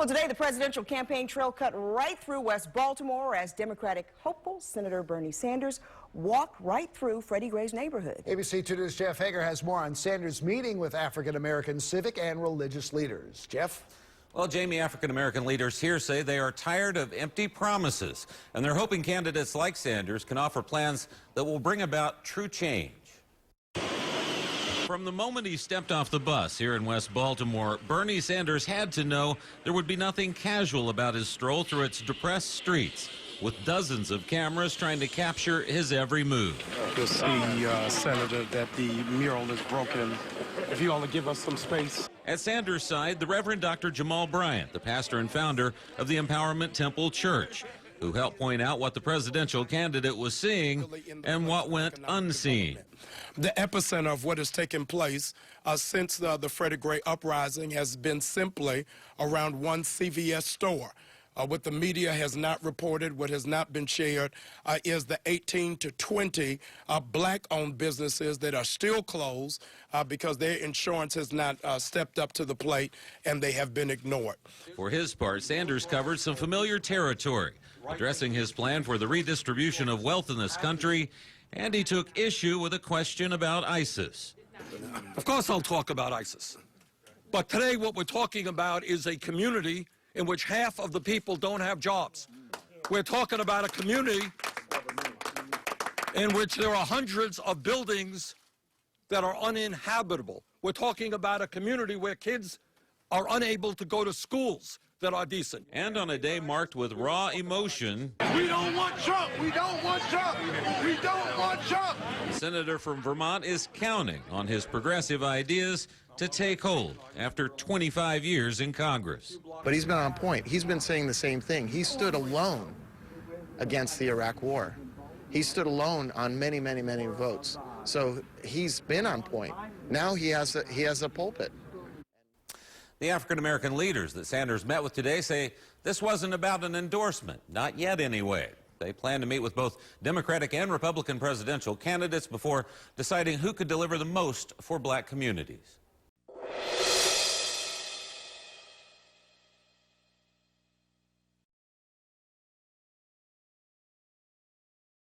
Well, today the presidential campaign trail cut right through West Baltimore as Democratic hopeful Senator Bernie Sanders walked right through Freddie Gray's neighborhood. ABC 2 News' Jeff Hager has more on Sanders' meeting with African-American civic and religious leaders. Jeff? Well, Jamie, African-American leaders here say they are tired of empty promises, and they're hoping candidates like Sanders can offer plans that will bring about true change. From the moment he stepped off the bus here in West Baltimore, Bernie Sanders had to know there would be nothing casual about his stroll through its depressed streets, with dozens of cameras trying to capture his every move. You'll see, Senator, that the mural is broken. If you only give us some space. At Sanders' side, the Reverend Dr. Jamal Bryant, the pastor and founder of the Empowerment Temple Church, who helped point out what the presidential candidate was seeing and what went unseen. The epicenter of what has taken place since the Freddie Gray uprising has been simply around one CVS store. What the media has not reported, what has not been shared, is the 18 to 20 black-owned businesses that are still closed because their insurance has not stepped up to the plate and they have been ignored. For his part, Sanders covered some familiar territory, addressing his plan for the redistribution of wealth in this country, and he took issue with a question about ISIS. Of course I'll talk about ISIS. But today what we're talking about is a community in which half of the people don't have jobs. We're talking about a community in which there are hundreds of buildings that are uninhabitable. We're talking about a community where kids are unable to go to schools that are decent. And on a day marked with raw emotion, we don't want Trump! We don't want Trump! We don't want Trump! the senator from Vermont is counting on his progressive ideas to take hold after 25 years in Congress. But he's been on point. He's been saying the same thing. He stood alone against the Iraq War. He stood alone on many, many, many votes. So he's been on point. Now he has a pulpit. The African-American leaders that Sanders met with today say this wasn't about an endorsement, not yet anyway. They plan to meet with both Democratic and Republican presidential candidates before deciding who could deliver the most for black communities.